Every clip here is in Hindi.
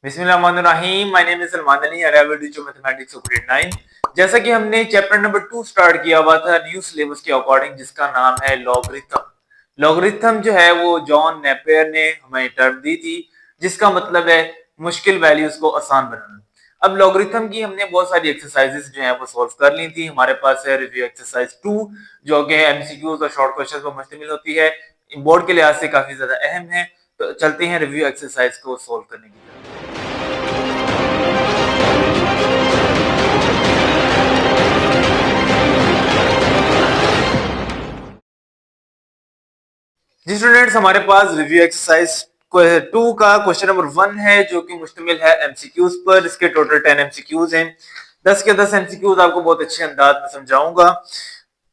बिस्मिल्लाहिर्रहमानिर्रहीम। My name is Salman Ali and I will teach you mathematics of grade 9। जैसा कि हमने चैप्टर नंबर 2 स्टार्ट किया हुआ था न्यू सिलेबस के अकॉर्डिंग, जिसका नाम है लॉगरिथम। लॉगरिथम जो है वो जॉन नेपियर ने हमें टर्म दी थी, जिसका मतलब है मुश्किल वैल्यूज को आसान बनाना। अब लॉगरिथम की हमने बहुत सारी एक्सरसाइजेस जो है वो सॉल्व कर ली थी। हमारे पास है रिव्यू एक्सरसाइज 2, जो कि एमसीक्यूज और शॉर्ट क्वेश्चंस पर मुश्तमिल होती है, बोर्ड के लिहाज से काफी ज्यादा अहम है। तो चलते हैं रिव्यू एक्सरसाइज को सॉल्व करने की तरफ। जी स्टूडेंट्स, हमारे पास रिव्यू एक्सरसाइज 2 का क्वेश्चन नंबर 1 है, जो कि मुश्तमिल है एमसीक्यूज पर। इसके टोटल 10 एमसीक्यूज हैं। 10 के 10 एमसीक्यूज आपको बहुत अच्छे अंदाज में समझाऊंगा।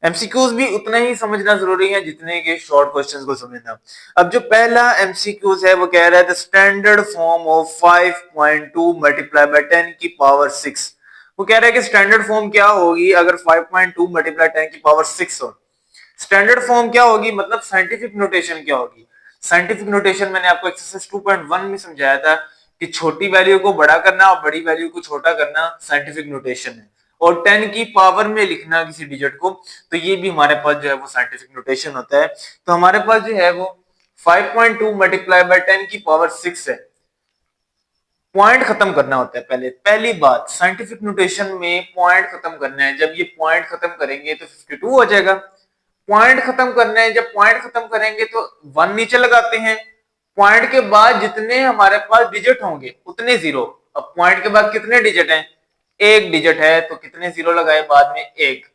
एमसीक्यूज भी उतना ही समझना जरूरी है जितने के शॉर्ट क्वेश्चंस को समझना। अब जो पहला एमसीक्यूज है वो कह रहा है the standard form of 5.2 multiply by 10 की पावर 6। वो कह रहा है कि स्टैंडर्ड फॉर्म क्या होगी अगर 5.2 मल्टीप्लाई 10 की पावर 6 हो। स्टैंडर्ड फॉर्म क्या होगी, मतलब साइंटिफिक नोटेशन क्या होगी। साइंटिफिक नोटेशन मैंने आपको एक्सरसाइज 2.1 में समझाया था कि छोटी वैल्यू को बड़ा करना और बड़ी वैल्यू को छोटा करना साइंटिफिक नोटेशन है, और 10 की पावर में लिखना किसी डिजिट को, तो ये भी हमारे पास जो है वो साइंटिफिक नोटेशन होता है। तो हमारे पास जो है वो 5.2 मल्टीप्लाई बाय 10 की पावर 6 है। पॉइंट खत्म करना होता है। पहली बात, साइंटिफिक नोटेशन में पॉइंट खत्म करना है। जब ये पॉइंट खत्म करेंगे तो 52 हो जाएगा। पॉइंट खत्म करना है, जब पॉइंट खत्म करेंगे तो 1 नीचे लगाते हैं। पॉइंट के बाद जितने हमारे पास डिजिट होंगे उतने जीरो। अब पॉइंट के बाद कितने डिजिट हैं, एक डिजिट है, तो कितने जीरो लगाए बाद में, एक।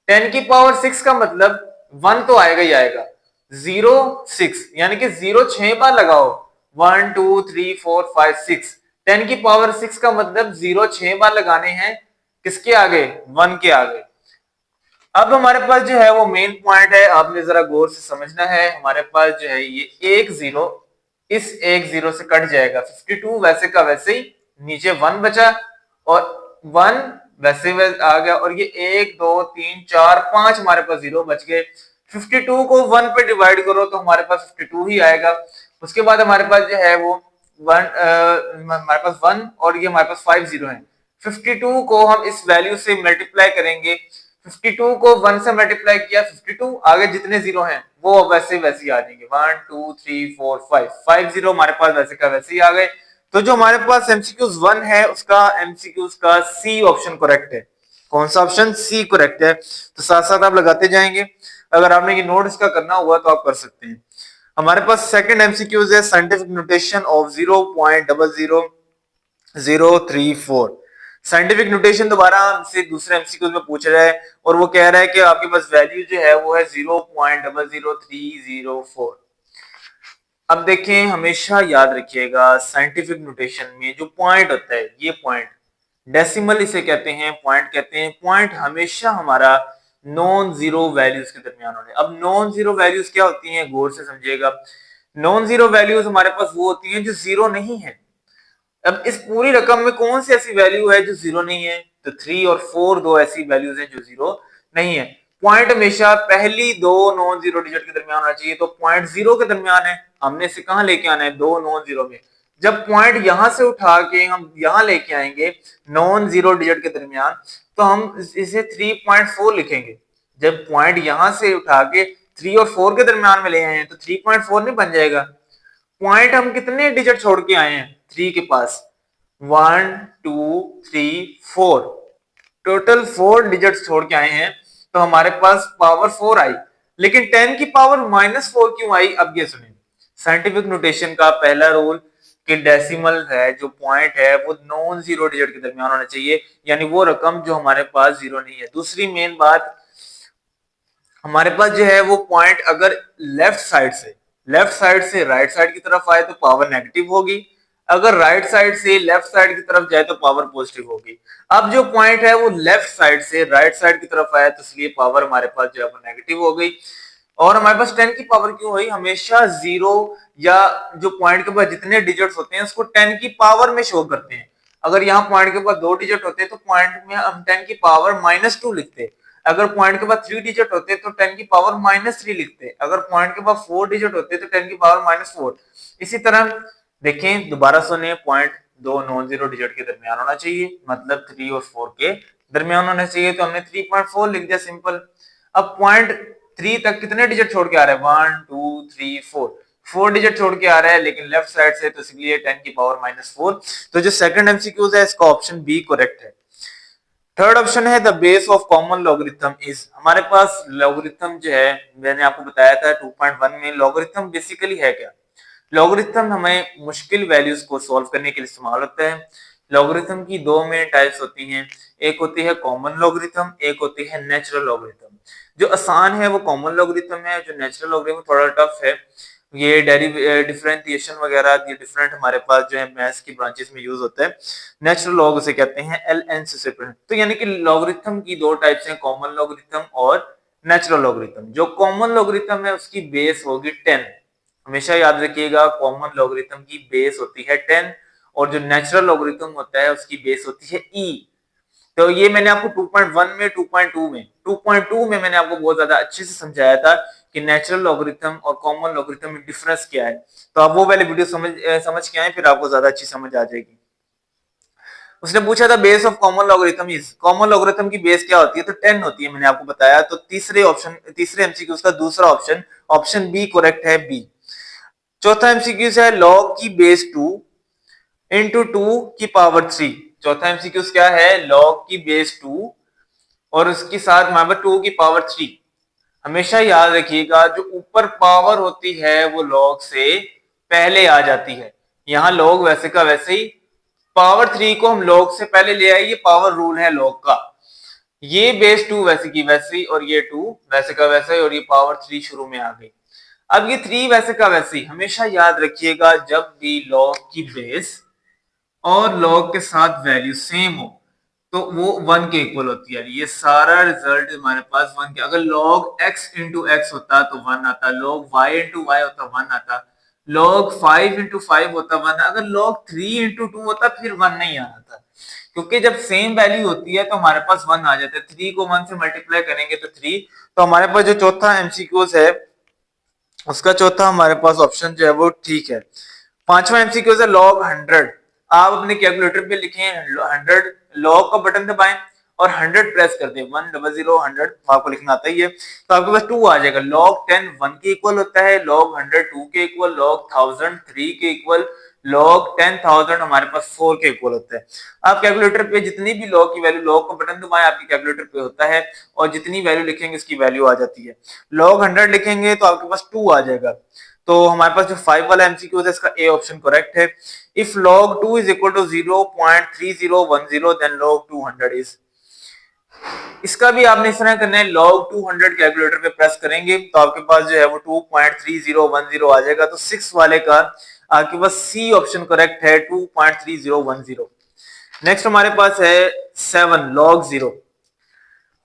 10 की पावर 6 का मतलब 1 तो आएगा ही आएगा, 0 6, यानी कि 0 6 बार लगाओ। 1 2 3 4 5 6। 10 की पावर 6 का मतलब 0 6 बार लगाने हैं, किसके आगे, 1 के आगे। अब हमारे पास जो है वो मेन पॉइंट है, आपने जरा गौर से समझना है। हमारे पास जो है ये एक जीरो इस एक जीरो से कट जाएगा, 52 वैसे का वैसे ही, नीचे 1 बचा और 1 वैसे वैसे आ गया, और ये 1 2 3 4 5 हमारे पास जीरो बच गए। 52 को 1 पे डिवाइड करो तो हमारे पास 52 ही आएगा। उसके बाद हमारे पास जो है वो हमारे पास 1 और ये हमारे पास 5 जीरो है। 52 को हम इस वैल्यू से मल्टीप्लाई करेंगे। 52 को 1 से मल्टीप्लाई किया, 52, आगे जितने जीरो हैं वो वैसे वैसे आ जाएंगे। 1 2 3 4 5 5 जीरो हमारे पास वैसे का वैसे ही आ गए। तो जो हमारे पास एमसीक्यूज 1 है उसका एमसीक्यूज का सी ऑप्शन करेक्ट है। कौन सा ऑप्शन, सी करेक्ट है। तो साथ साथ आप लगाते जाएंगे। अगर आपने ये नोट इसका करना हुआ तो आप कर सकते हैं। हमारे पास सेकंड एमसीक्यूज है scientific notation of 0.00034। Scientific notation दोबारा हमसे दूसरे एमसीक्यूज में पूछ रहा है, और वो कह रहा है कि आपके पास वैल्यू जो है वो है 0.00304। अब देखें, हमेशा याद रखिएगा साइंटिफिक नोटेशन में जो पॉइंट होता है, ये पॉइंट डेसिमल इसे कहते हैं, पॉइंट कहते हैं। पॉइंट हमेशा हमारा नॉन जीरो वैल्यूज के दरमियान होने। अब नॉन जीरो वैल्यूज क्या होती हैं, गौर से समझिएगा। नॉन जीरो वैल्यूज हमारे पास वो होती हैं जो जीरो नहीं है। अब इस पूरी रकम में कौन सी ऐसी वैल्यू है जो जीरो नहीं है, तो 3 और 4 दो ऐसी वैल्यूज हैं जो जीरो नहीं है। पॉइंट हमेशा पहली दो नॉन जीरो डिजिट के दरमियान होना चाहिए, तो पॉइंट जीरो के दरमियान है, हमने इसे कहां लेके आना है, दो नॉन जीरो में। जब पॉइंट यहां से उठा के हम यहां लेके आएंगे नॉन जीरो डिजिट के दरमियान, तो हम इसे 3.4 लिखेंगे। जब पॉइंट यहां से उठा के 3 और 4 के दरमियान में ले आए हैं तो 3.4 नहीं बन जाएगा। पॉइंट हम कितने डिजिट छोड़ के आए हैं, 3 के पास, 1 2 3 4, टोटल 4 डिजिट छोड़ के आए हैं, तो हमारे पास पावर 4 आई। लेकिन 10 की पावर -4 क्यों आई, अब ये सुनिए। साइंटिफिक नोटेशन का पहला रूल कि डेसिमल है, जो पॉइंट है वो नॉन जीरो डिजिट के दरमियान होना चाहिए, यानी वो रकम जो हमारे पास जीरो नहीं है। दूसरी मेन बात, हमारे पास जो है वो पॉइंट अगर लेफ्ट साइड से राइट साइड की तरफ आए तो पावर नेगेटिव होगी, अगर राइट साइड से लेफ्ट साइड की तरफ जाए तो पावर पॉजिटिव होगी। अब जो पॉइंट है वो लेफ्ट साइड से राइट साइड की तरफ आया, तो इसलिए पावर हमारे पास जो है वो नेगेटिव हो गई। और हमारे पास 10 की पावर क्यों हुई, हमेशा जीरो या जो पॉइंट के बाद जितने डिजिट्स होते हैं उसको 10 की पावर में शो करते हैं। अगर यहाँ पॉइंट के बाद 2 डिजिट होते हैं तो पॉइंट में हम 10 की पावर -2 लिखते। अगर पॉइंट के बाद 3 डिजिट होते तो 10 की पावर -3 लिखते। अगर पॉइंट के बाद 4 डिजिट होते तो 10 की पावर -4। इसी तरह देखें, दोबारा सुने, पॉइंट दो नॉन जीरो डिजिट के दरमियान होना चाहिए, मतलब 3 और 4 के दरमियान होना चाहिए। तो हमने 3.4 लिख दिया, सिंपल। अब पॉइंट 3 तक कितने डिजिट छोड़ के आ रहा है? 1 2 3 4, 4 डिजिट छोड़ के आ रहा है, लेकिन लेफ्ट साइड से, तो इसलिए 10 की पावर -4। तो जो सेकंड एमसीक्यूज है इसका ऑप्शन बी करेक्ट है। थर्ड ऑप्शन है the base of common logarithm is. हमारे पास लॉगरिथम जो है, मैंने आपको बताया था 2.1 में, लॉगरिथम बेसिकली है क्या? लॉगरिथम हमें मुश्किल वैल्यूज को सॉल्व करने के लिए इस्तेमाल होता है। लॉगरिथम की दो मेन टाइप्स होती हैं, एक होती है कॉमन लॉगरिथम, एक होती है नेचुरल लॉगरिथम। जो आसान है वो कॉमन लॉगरिथम है, जो नेचुरल लॉगरिथम थोड़ा टफ है। ये डिफरेंशिएशन वगैरह, ये डिफरेंट हमारे पास जो है मैथ्स की ब्रांचेस में यूज होता है। नेचुरल लॉग उसे कहते हैं, LN से प्रिंट। तो यानी कि लॉगरिथम की दो टाइप्स हैं, कॉमन लॉगरिथम और नेचुरल लॉगरिथम। जो कॉमन लॉगरिथम है उसकी बेस होगी 10। हमेशा याद रखिएगा, कॉमन लॉगरिथम की बेस होती है 10, और जो नेचुरल लॉगरिथम होता है उसकी बेस होती है E। तो ये मैंने आपको 2.1 में, 2.2 में मैंने आपको बहुत ज्यादा अच्छे से समझाया था कि नेचुरल लॉगरिथम और कॉमन लॉगरिथम में डिफरेंस क्या है। तो आप वो वाले वीडियो समझ के आए, फिर आपको ज्यादा अच्छी समझ आ जाएगी। उसने पूछा था base of common logarithm is, common logarithm की बेस क्या होती है? तो 10 होती है, मैंने आपको बताया। तो तीसरे एमसीक्यू का दूसरा ऑप्शन, ऑप्शन बी करेक्ट है, बी। चौथा एमसीक्यू है लॉग की बेस 2 इंटू 2 की पावर 3। चौथा एमसीक्यू क्या है? लॉग की बेस 2 और उसके साथ हमारे पास 2 की पावर 3। हमेशा याद रखिएगा, जो ऊपर पावर होती है वो लॉग से पहले आ जाती है। यहाँ लॉग वैसे का वैसे ही, पावर 3 को हम लॉग से पहले ले आए, ये पावर रूल है लॉग का। ये बेस 2 वैसे की वैसे ही, और ये 2 वैसे का वैसे ही, और ये पावर 3 शुरू में आ गई। अब ये 3 वैसे का वैसे ही, हमेशा याद रखिएगा जब भी लॉग की बेस और लॉग के साथ वैल्यू सेम हो तो वो 1 के इक्वल होती है। ये सारा रिजल्ट हमारे पास 1 के, अगर log x इंटू एक्स होता तो 1 आता, log y इंटू वाई होता 1 आता, log 5 इंटू 5 होता 1, अगर log 3 इंटू 2 होता फिर 1 नहीं आना था। क्योंकि जब सेम वैल्यू होती है तो हमारे पास 1 आ जाता है। 3 को 1 से मल्टीप्लाई करेंगे तो 3। तो हमारे पास जो चौथा एमसीक्यूज है उसका चौथा हमारे पास ऑप्शन जो है वो ठीक है। पांचवा एमसीक्यू है log 100। आप अपने कैलकुलेटर पे लिखें 100, log का बटन दबाएं और 100 प्रेस कर दें, 100 100 आपको लिखना आता ही है, तो आपके पास 2 आ जाएगा। log 10 1 के इक्वल होता है, log 100 2 के इक्वल, log 1000 3 के इक्वल, log 10,000 हमारे पास 4 के इक्वल होता है। आप कैलकुलेटर पे जितनी भी log की वैल्यू, log का बटन दबाएं, आपके कैलकुलेटर पे होता है, और जितनी वैल्यू लिखेंगे उसकी वैल्यू आ जाती है। log 100 लिखेंगे तो आपके पास 2 आ जाएगा। तो हमारे पास जो 5 वाला एमसीक्यू है इसका ए ऑप्शन करेक्ट है। If log 2 is equal to 0.3010 then log 200 is। इसका भी आपने इस तरह करना है, log 200 कैलकुलेटर पे प्रेस करेंगे तो आपके पास जो है वो 2.3010 आ जाएगा। तो 6 वाले का आपके पास सी ऑप्शन करेक्ट है, 2.3010। नेक्स्ट हमारे पास है 7 log 0।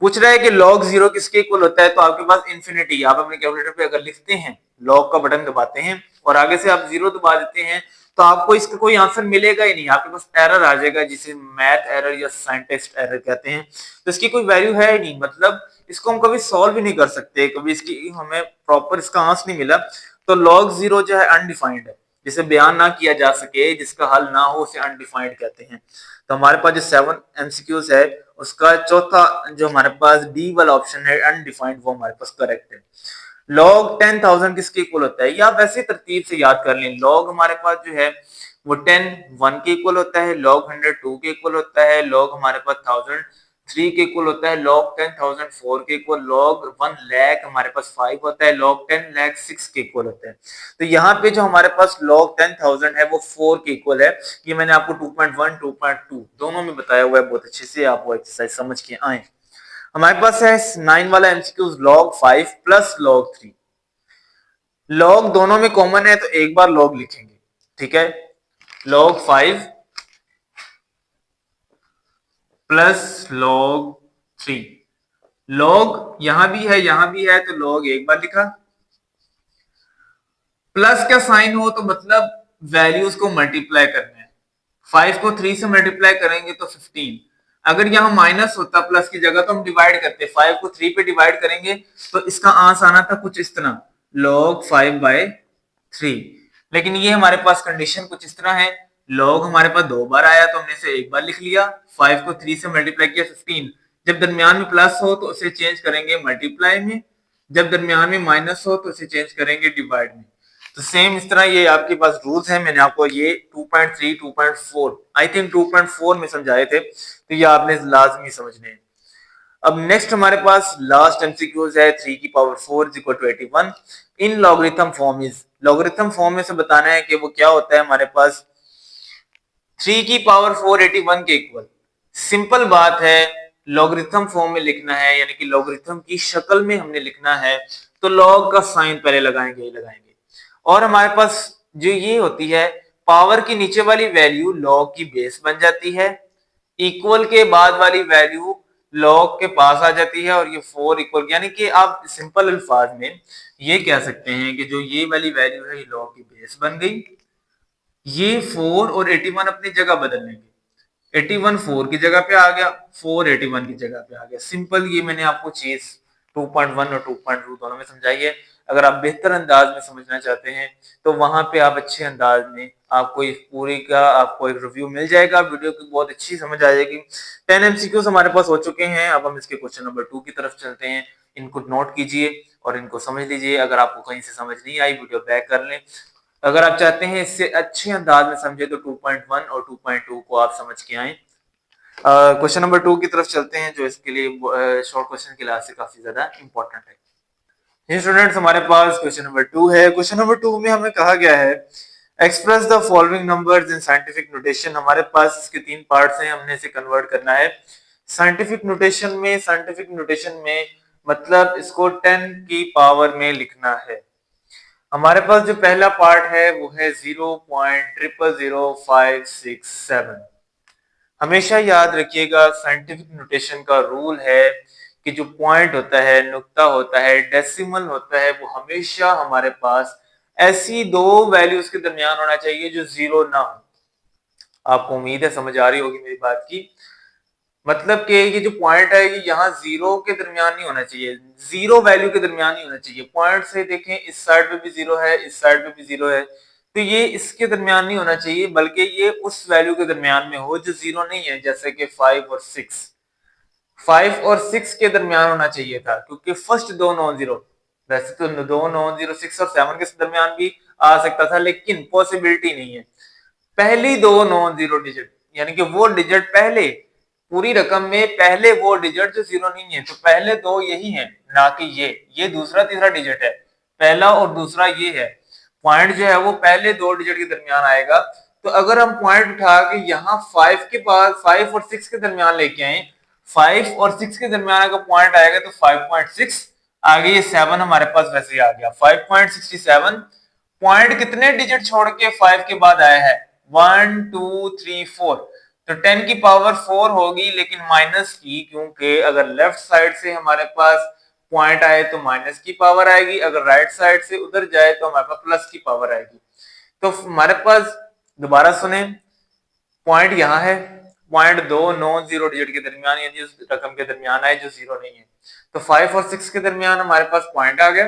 पूछ रहा है कि log 0 किसके इक्वल होता है? तो आपके पास इंफिनिटी, आप अपने कैलकुलेटर पे अगर लिखते हैं, log का बटन दबाते हैं और आगे से आप 0 दबा देते हैं तो आपको इसका कोई आंसर मिलेगा ही नहीं, आपके पास एरर आ जाएगा, जिसे मैथ एरर या साइंटिस्ट एरर कहते हैं। तो इसकी कोई वैल्यू है ही नहीं, मतलब इसको हम कभी सॉल्व ही नहीं कर सकते, कभी इसकी हमें प्रॉपर इसका आंसर नहीं मिला। तो log 0 जो है अनडिफाइंड है, जिसे बयान ना किया जा सके, जिसका हल ना हो, उसे अनडिफाइंड कहते हैं। तो हमारे पास जो 7 एमसीक्यूज है उसका चौथा जो हमारे पास डी वाला ऑप्शन है अनडिफाइंड, वो हमारे पास करेक्ट है। log 10,000 किसके इक्वल होता है? या वैसे तरतीब से याद कर लें, log हमारे पास जो है वो 10 1 के इक्वल होता है, log 100 2 के इक्वल होता है, log हमारे पास 1000 3 के इक्वल होता है, log 10,000 4 के इक्वल, log 1 लाख हमारे पास 5 होता है, log 10 लाख 6 के इक्वल होता है। तो यहाँ पे जो हमारे पास log 10,000 है वो 4 के इक्वल है। ये मैंने आपको 2.1 2.2 दोनों में बताया हुआ है, बहुत अच्छे से आप वो एक्सरसाइज समझ के आए। हमारे पास है 9 वाला MCQ log 5 plus log 3। log दोनों में कॉमन है तो एक बार log लिखेंगे, ठीक है। log 5 प्लस log 3, log यहां भी है यहां भी है तो log एक बार लिखा, प्लस का साइन हो तो मतलब वैल्यूज को मल्टीप्लाई करना है। 5 को 3 से मल्टीप्लाई करेंगे तो 15। अगर यहाँ माइनस होता प्लस की जगह तो हम डिवाइड करते, 5 को 3 पे डिवाइड करेंगे तो इसका आंसर आना था कुछ इस तरह, log 5/3। लेकिन ये हमारे पास कंडीशन कुछ इस तरह है, लॉग हमारे पास 2 बार आया तो हमने इसे एक बार लिख लिया, 5 को 3 से मल्टीप्लाई किया 15। जब दरमियान में प्लस हो तो उसे चेंज करेंगे मल्टीप्लाई में, जब दरमियान में माइनस हो तो उसे चेंज करेंगे डिवाइड में। तो सेम इस तरह ये आपके पास रूल्स हैं। मैंने आपको ये 2.3 2.4 आई थिंक 2.4 में समझाए थे, तो ये आपने लाजमी समझने हैं। अब नेक्स्ट हमारे पास लास्ट एमसीक्यूज है 3 की power 4 is equal to 81 in logarithm form is. Logarithm form में से बताना है कि वो क्या होता है। हमारे पास 3 की पावर 4 81 के इक्वल, सिंपल बात है, लॉगरिथम फॉर्म में लिखना है, यानी कि लॉगरिथम की शक्ल में हमने लिखना है, तो लॉग का साइन पहले लगाएंगे ही लगाएंगे। और हमारे पास जो ये होती है, पावर की नीचे वाली वैल्यू लॉग की बेस बन जाती है, इक्वल के बाद वाली वैल्यू लॉग के पास आ जाती है, और ये 4 इक्वल, यानी कि आप सिंपल अल्फाज में ये कह सकते हैं कि जो ये वाली वैल्यू है ये लॉग की बेस बन गई। ये 4 और 81 अपनी जगह बदल लेंगे, 81 4 की जगह पे आ गया, 4 81 की जगह पे आ गया। सिंपल ये मैंने आपको चीज 2.1 और 2.2 दोनों में समझाई है। अगर आप बेहतर अंदाज में समझना चाहते हैं तो वहां पे आप अच्छे अंदाज में आपको इस पूरी का आपको एक रिव्यू मिल जाएगा, वीडियो की बहुत अच्छी समझ आ जाएगी। 10 एमसीक्यूज हमारे पास हो चुके हैं। अब हम इसके क्वेश्चन नंबर 2 की तरफ चलते हैं। इनको नोट कीजिए और इनको समझ लीजिए। अगर आपको कहीं से समझ नहीं आई वीडियो बैक कर लें। अगर आप चाहते हैं इससे अच्छे अंदाज में समझे तो 2.1 और 2.2 को आप समझ के आए। क्वेश्चन नंबर 2 की तरफ चलते हैं, जो इसके लिए शॉर्ट क्वेश्चन के लिहाज से काफी ज्यादा इंपॉर्टेंट है। ये स्टूडेंट्स हमारे पास क्वेश्चन नंबर 2 है। क्वेश्चन नंबर 2 में हमें कहा गया है express the following numbers in scientific notation. हमारे पास इसके 3 पार्ट्स हैं, हमने इसे कन्वर्ट करना है साइंटिफिक नोटेशन में। साइंटिफिक नोटेशन में मतलब इसको 10 की पावर में लिखना है। हमारे पास जो पहला पार्ट है वो है 0.000567। हमेशा याद रखिएगा साइंटिफिक नोटेशन का रूल है कि जो पॉइंट होता है, नुक्ता होता है, डेसिमल होता है, वो हमेशा हमारे पास ऐसी दो वैल्यूज के दरमियान होना चाहिए जो जीरो ना हो। आपको उम्मीद है समझ आ रही होगी मेरी बात की। मतलब कि ये जो पॉइंट है ये यहाँ जीरो के दरमियान नहीं होना चाहिए, जीरो वैल्यू के दरमियान नहीं होना चाहिए। पॉइंट से देखें, इस साइड पे भी जीरो है, इस साइड पे भी जीरो है, तो ये इसके दरमियान नहीं होना चाहिए, बल्कि ये उस वैल्यू के दरमियान में हो जो जीरो नहीं है। जैसे कि 5 और 6, 5 और 6 के दरमियान होना चाहिए था, क्योंकि फर्स्ट दो नॉन जीरो, वैसे तो दो नॉन जीरो 6 और 7 के दरमियान भी आ सकता था, लेकिन पॉसिबिलिटी नहीं है। पहली दो नॉन जीरो डिजिट, यानी कि वो डिजिट पहले पूरी रकम में पहले वो डिजिट जो जीरो नहीं है, तो पहले दो यही है, ना कि ये दूसरा तीसरा डिजिट है, पहला और दूसरा ये है। पॉइंट जो है वो पहले दो डिजिट के दरमियान आएगा। तो अगर हम पॉइंट उठा के यहाँ 5 के पास 5 और 6 के दरमियान लेके आए, 5 और 6 के दरमियान अगर पॉइंट आएगा तो 5.6, आगे ये 7 हमारे पास वैसे ही आ गया 5.67। पॉइंट कितने डिजिट छोड़ के 5 के बाद आया है, 1 2 3 4, तो 10 की पावर 4 होगी, लेकिन माइनस की, क्योंकि अगर लेफ्ट साइड से हमारे पास पॉइंट आए तो माइनस की पावर आएगी, अगर राइट साइड से उधर जाए तो हमारे पास प्लस की पावर आएगी। तो हमारे पास दोबारा सुने, पॉइंट यहाँ है, पॉइंट दो नॉन जीरो डिजिट के दरमियान, यानी उस रकम के दरमियान आए जो जीरो नहीं है। तो 5 और 6 के दरमियान हमारे पास पॉइंट आ गया,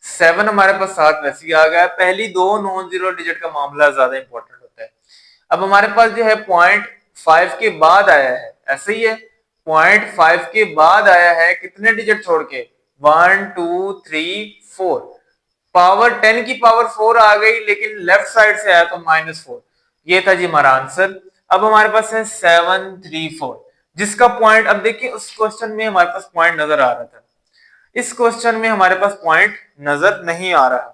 7 हमारे पास साथ वैसे ही आ गया। पहली दो नॉन जीरो डिजिट का मामला ज्यादा इंपॉर्टेंट होता है। अब हमारे पास जो है पॉइंट 5 के बाद आया है, ऐसे ही है, पॉइंट 5 के बाद आया है कितने डिजिट छोड़ के, 1 2 3 4, पावर 10 की पावर 4 आ गई, लेकिन लेफ्ट साइड से आया तो -4। ये था जी हमारा आंसर। अब हमारे पास है 734, जिसका पॉइंट, अब देखिए उस क्वेश्चन में हमारे पास पॉइंट नजर आ रहा था, इस क्वेश्चन में हमारे पास पॉइंट नजर नहीं आ रहा।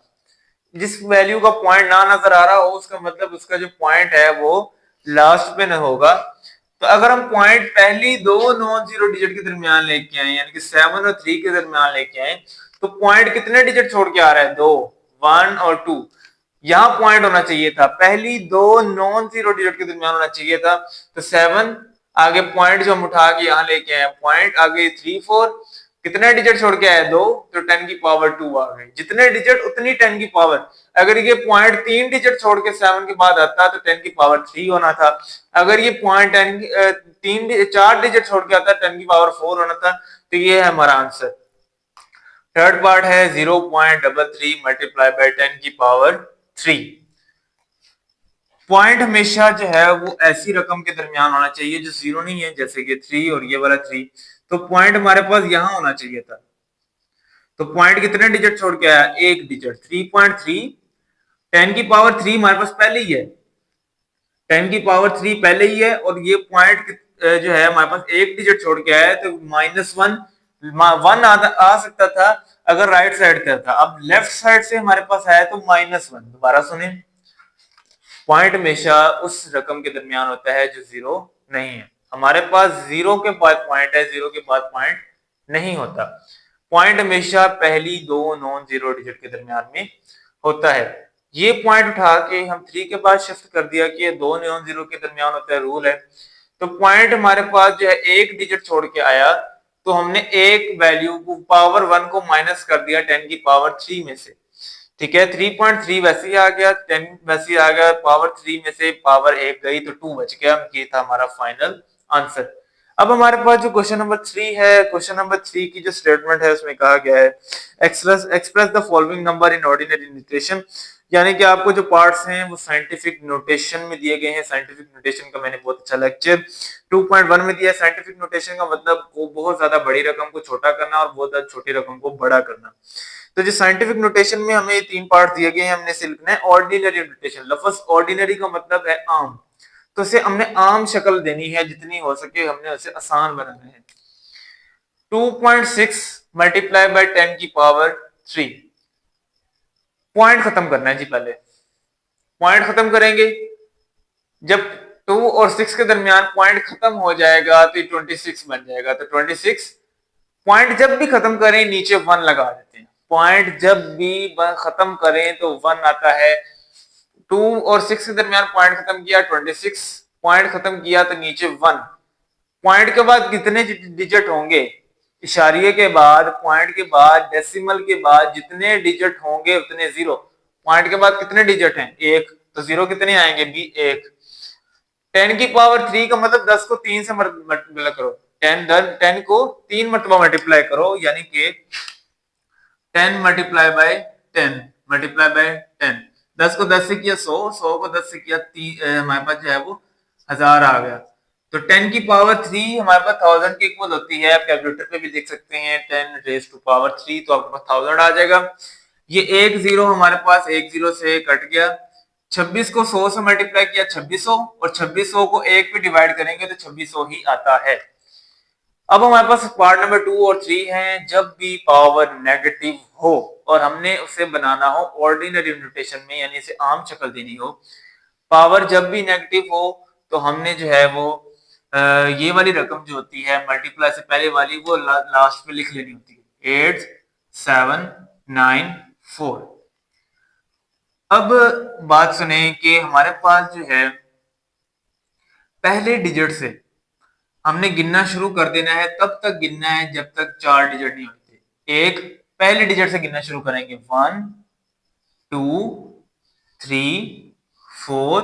जिस वैल्यू का पॉइंट ना नजर आ रहा हो उसका मतलब उसका जो पॉइंट है वो लास्ट पे न होगा। तो अगर हम पॉइंट पहली दो नॉन जीरो डिजिट के दरमियान लेके आए, यानी कि 7 और 3 के दरमियान लेके आए, तो पॉइंट कितने डिजिट छोड़ के आ रहा है, दो, 1 और 2। यहाँ पॉइंट होना चाहिए था पहली दो नॉन जीरो डिजिट के दरमियान होना चाहिए था। तो 7 आगे पॉइंट जो हम उठा के यहाँ लेके आए, पॉइंट आगे 3 4, कितने डिजिट छोड़ के आए, दो, तो 10 की पावर 2 आ गई। जितने डिजिट उतनी 10 की पावर। अगर ये पॉइंट 3 डिजिट छोड़ के 7 के बाद आता तो 10 की पावर 3 होना था। अगर ये पॉइंट 4 डिजिट छोड़ के आता 10 की पावर 4 होना था। तो ये है हमारा आंसर। थर्ड पार्ट है 0.33 मल्टीप्लाई बाय 10 की पावर 3। पॉइंट हमेशा जो है वो ऐसी रकम के दरमियान होना चाहिए जो जीरो नहीं है, जैसे कि 3 और ये वाला 3। तो पॉइंट हमारे पास यहां होना चाहिए था। तो पॉइंट कितने डिजिट छोड़ के आया? एक डिजिट। 3.3 10 की पावर 3 हमारे पास पहले ही है, 10 की पावर 3 पहले ही है, और ये पॉइंट जो है हमारे पास एक डिजिट छोड़ के आया है, तो -1 वन आ सकता था अगर राइट साइड का था। अब लेफ्ट साइड से हमारे पास आया तो -1। दोबारा सुने, पॉइंट हमेशा उस रकम के दरमियान होता है जो जीरो नहीं है। हमारे पास जीरो के बाद पॉइंट है, जीरो के बाद पॉइंट नहीं होता। पॉइंट हमेशा पहली दो नॉन जीरो डिजिट के दरमियान में होता है। ये पॉइंट उठा के हम 3 के बाद शिफ्ट कर दिया कि ये दो नॉन जीरो के दरमियान होता है, रूल है। तो पॉइंट हमारे पास जो है एक डिजिट छोड़ के आया, तो हमने एक वैल्यू को पावर 1 को माइनस कर दिया 10 की पावर 3 में से। ठीक है, 3.3 वैसे ही आ गया, 10 वैसे ही आ गया, पावर 3 में से पावर 1 गई तो 2 बच गया। ये था हमारा फाइनल आंसर। अब हमारे पास जो क्वेश्चन नंबर 3 है, क्वेश्चन नंबर 3 की जो स्टेटमेंट है उसमें कहा गया है express the following number in ordinary notation. यानी कि आपको जो पार्ट्स हैं वो साइंटिफिक नोटेशन में दिए गए हैं। साइंटिफिक नोटेशन का मैंने बहुत अच्छा लेक्चर 2.1 में दिया है। साइंटिफिक नोटेशन का मतलब को बहुत ज्यादा बड़ी रकम को छोटा करना और बहुत ज्यादा छोटी रकम को बड़ा करना। तो जो साइंटिफिक नोटेशन में हमें तीन पार्ट दिए गए हैं, हमने इसे लिखना है ऑर्डिनरी नोटेशन। लफ्ज ऑर्डिनरी का मतलब है आम, तो इसे हमने आम शक्ल देनी है, जितनी हो सके हमने उसे आसान बनाना है। 2.6 मल्टीप्लाई बाय 10 की पावर 3। पॉइंट खत्म करना है जी। पहले पॉइंट खत्म करेंगे, जब 2 और 6 के दरमियान पॉइंट खत्म हो जाएगा तो 26 बन जाएगा। तो 26 पॉइंट जब भी खत्म करें नीचे 1 लगा देते हैं। पॉइंट जब भी खत्म करें तो 1 आता है। 2 और 6 के दरमियान पॉइंट खत्म किया 26, पॉइंट खत्म किया तो नीचे 1। पॉइंट के बाद कितने डिजिट होंगे? इशारिये के बाद, पॉइंट के बाद, डेसिमल के बाद जितने डिजिट होंगे उतने जीरो। पॉइंट के बाद कितने डिजिट हैं? एक, तो जीरो कितने आएंगे? भी एक। 10 की पावर 3 का मतलब 10 को 3 से मल्टीप्लाई करो। 10 को 3 मरतबा मल्टीप्लाई करो, यानी कि 10 मल्टीप्लाई बाय 10 मल्टीप्लाई बाय 10। 10 को 10 से किया 100, 100 को 10 से किया हमारे पास जो है वो 1000 आ गया। तो 10 की पावर 3 हमारे पास 1000 के इक्वल होती है। आप कैलकुलेटर पे भी देख सकते हैं 10 रेज टू पावर 3, तो आपके पास 1000 आ जाएगा। ये एक जीरो हमारे पास एक जीरो से कट गया। 26 को 100 से मल्टीप्लाई किया 2600, और 2600 को एक पे डिवाइड करेंगे तो 2600 ही आता है। अब हमारे पास पार्ट नंबर 2 और 3 हैं। जब भी पावर नेगेटिव हो और हमने उसे बनाना हो ऑर्डिनरी नोटेशन में, यानी इसे आम शक्ल देनी हो, पावर जब भी नेगेटिव हो तो हमने जो है वो ये वाली रकम जो होती है मल्टीप्लाई से पहले वाली, वो लास्ट में लिख लेनी होती है 8794। अब बात सुने कि हमारे पास जो है पहले डिजिट से हमने गिनना शुरू कर देना है। तब तक गिनना है जब तक 4 डिजिट नहीं होते। एक, पहले डिजिट से गिनना शुरू करेंगे 1 2 3 4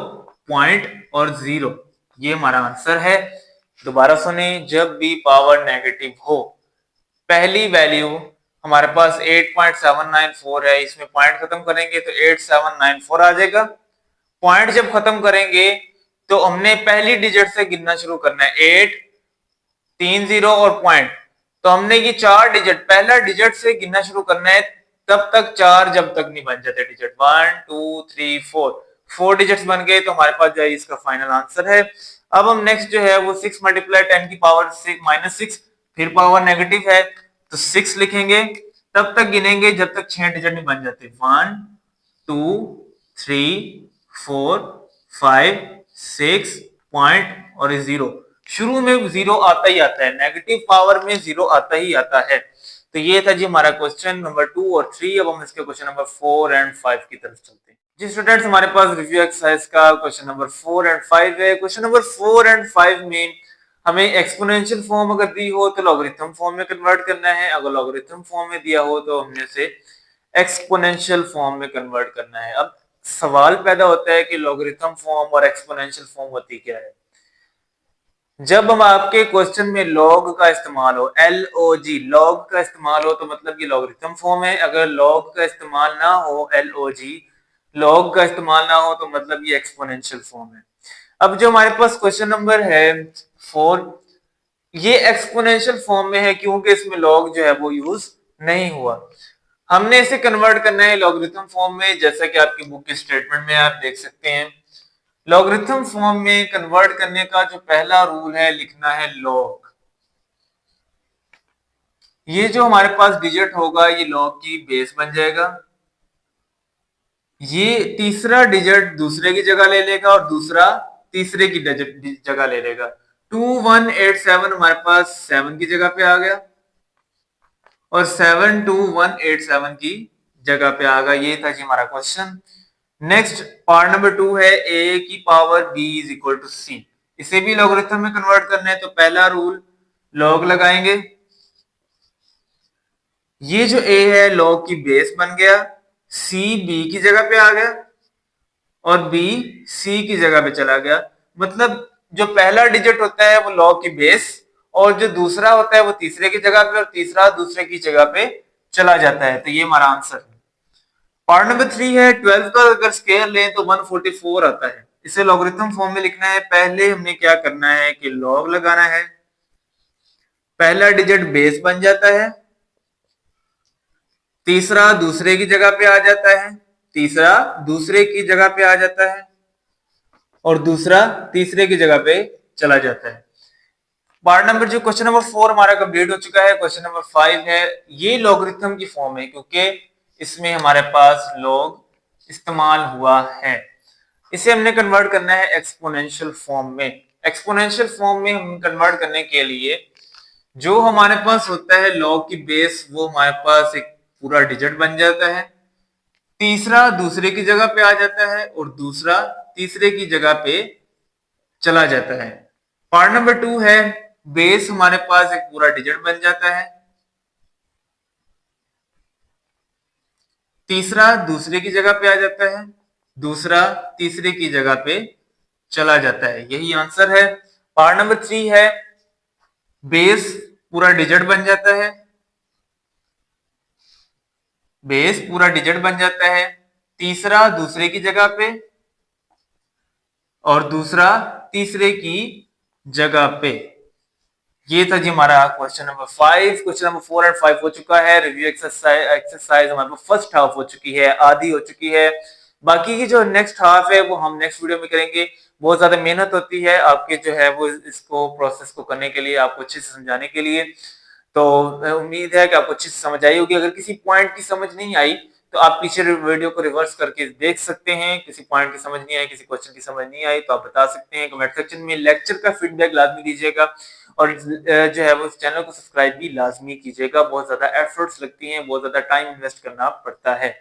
पॉइंट और 0। ये हमारा आंसर है। दोबारा सुने, जब भी पावर नेगेटिव हो, पहली वैल्यू हमारे पास 8.794 है, इसमें पॉइंट खत्म करेंगे तो 8794 आ जाएगा। पॉइंट जब खत्म करेंगे तो हमने पहली डिजिट से गिनना शुरू करना है 8 3 0 और पॉइंट। तो हमने ये 4 डिजिट, पहला डिजिट से गिनना शुरू करना है तब तक 4 जब तक नहीं बन जाते डिजिट। 1 2 3 4 डिजिट्स बन गए तो हमारे पास जो है इसका फाइनल आंसर है। अब हम नेक्स्ट जो है वो 6 मल्टीप्लाई 10 की पावर -6, फिर पावर नेगेटिव है तो 6 लिखेंगे। तब तक गिनेंगे जब तक 6 डिजिट नहीं बन जाते। 1 2 3 4 5 6 पॉइंट और 0। शुरू में 0 आता ही आता है, नेगेटिव पावर में 0 आता ही आता है। तो ये था जी हमारा क्वेश्चन नंबर 2 और 3। अब हम इसके क्वेश्चन नंबर 4 एंड 5 की तरफ चलते हैं। जी स्टूडेंट्स, हमारे पास रिव्यू एक्सरसाइज का क्वेश्चन नंबर 4 एंड 5 है। क्वेश्चन नंबर 4 एंड 5 में हमें एक्सपोनेंशियल फॉर्म अगर दी हो तो लॉगरिथम फॉर्म में कन्वर्ट करना है। अगर लॉगरिथम फॉर्म में दिया हो तो हमने इसे एक्सपोनेंशियल फॉर्म में कन्वर्ट करना है। अब सवाल पैदा होता है कि लॉगरिथम फॉर्म और एक्सपोनेंशियल फॉर्म होती क्या है। जब हम आपके क्वेश्चन में लॉग का इस्तेमाल हो, LOG लॉग का इस्तेमाल हो, तो मतलब ये लॉगरिथम फॉर्म है। अगर लॉग का इस्तेमाल ना हो, LOG, लॉग का इस्तेमाल ना हो तो मतलब ये एक्सपोनेंशियल फॉर्म है। अब जो हमारे पास क्वेश्चन नंबर है 4, ये एक्सपोनेंशियल फॉर्म में है क्योंकि इसमें लॉग जो है वो यूज नहीं हुआ। हमने इसे कन्वर्ट करना है लॉगरिथम फॉर्म में, जैसा कि आपकी बुक के स्टेटमेंट में आप देख सकते हैं। लॉगरिथम फॉर्म में कन्वर्ट करने का जो पहला रूल है, लिखना है लॉग। ये जो हमारे पास डिजिट होगा ये लॉग की बेस बन जाएगा। ये तीसरा डिजिट दूसरे की जगह ले लेगा और दूसरा तीसरे की जगह ले लेगा। 2187 हमारे पास 7 की जगह पे आ गया और 72187 की जगह पे आ गया। ये था जी हमारा क्वेश्चन। नेक्स्ट पार्ट नंबर 2 है a की power b is equal to c। इसे भी लॉगरिथम में कन्वर्ट करना है तो पहला रूल लॉग लगाएंगे। ये जो a है लॉग की बेस बन गया, c b की जगह पे आ गया और b c की जगह पे चला गया। मतलब जो पहला डिजिट होता है वो लॉग की बेस और जो दूसरा होता है वो तीसरे की जगह पे और तीसरा दूसरे की जगह पे चला जाता है। तो ये हमारा आंसर है। पार्ट नंबर 3 है 12 का अगर स्केयर लें तो 144 आता है। इसे लॉगरिथम फॉर्म में लिखना है। पहले हमने क्या करना है कि लॉग लगाना है, पहला डिजिट बेस बन जाता है, तीसरा दूसरे की जगह पे आ जाता है, तीसरा दूसरे की जगह पे आ जाता है और दूसरा तीसरे की जगह पे चला जाता है। पार्ट नंबर जो क्वेश्चन नंबर 4 हमारा कंप्लीट हो चुका है। क्वेश्चन नंबर 5 है, ये लॉगरिथम की फॉर्म है क्योंकि इसमें हमारे पास लॉग इस्तेमाल हुआ है। इसे हमने कन्वर्ट करना है एक्सपोनेंशियल फॉर्म में। एक्सपोनेंशियल फॉर्म में हम कन्वर्ट करने के लिए जो हमारे पास होता है लॉग की बेस, वो हमारे पास एक पूरा डिजिट बन जाता है, तीसरा दूसरे की जगह पे आ जाता है और दूसरा तीसरे की जगह पे चला जाता है। पार्ट नंबर 2 है, बेस हमारे पास एक पूरा डिजिट बन जाता है, तीसरा दूसरे की जगह पे आ जाता है, दूसरा तीसरे की जगह पे चला जाता है। यही आंसर है। पार्ट नंबर 3 है, बेस पूरा डिजिट बन जाता है, बेस पूरा डिजिट बन जाता है, तीसरा दूसरे की जगह पे और दूसरा तीसरे की जगह पे। ये था जी हमारा question number 5। Question number 4 and 5 हो चुका है। रिव्यू एक्सरसाइज हमारे पास फर्स्ट हाफ हो चुकी है, आधी हो चुकी है। बाकी की जो नेक्स्ट हाफ है वो हम नेक्स्ट वीडियो में करेंगे। बहुत ज्यादा मेहनत होती है आपके जो है वो इसको प्रोसेस को करने के लिए, आपको अच्छे से समझाने के लिए। तो उम्मीद है कि आपको अच्छी समझ आई होगी। अगर किसी पॉइंट की समझ नहीं आई तो आप पीछे वीडियो को रिवर्स करके देख सकते हैं। किसी पॉइंट की समझ नहीं आई, किसी क्वेश्चन की समझ नहीं आई तो आप बता सकते हैं कमेंट सेक्शन में। लेक्चर का फीडबैक लाजमी दीजिएगा और जो है वो इस चैनल को सब्सक्राइब भी लाजमी कीजिएगा। बहुत ज्यादा एफर्ट्स लगती हैं, बहुत ज्यादा टाइम इन्वेस्ट करना पड़ता है।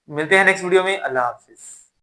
मिलते हैं नेक्स्ट वीडियो में। अल्लाह हाफिज।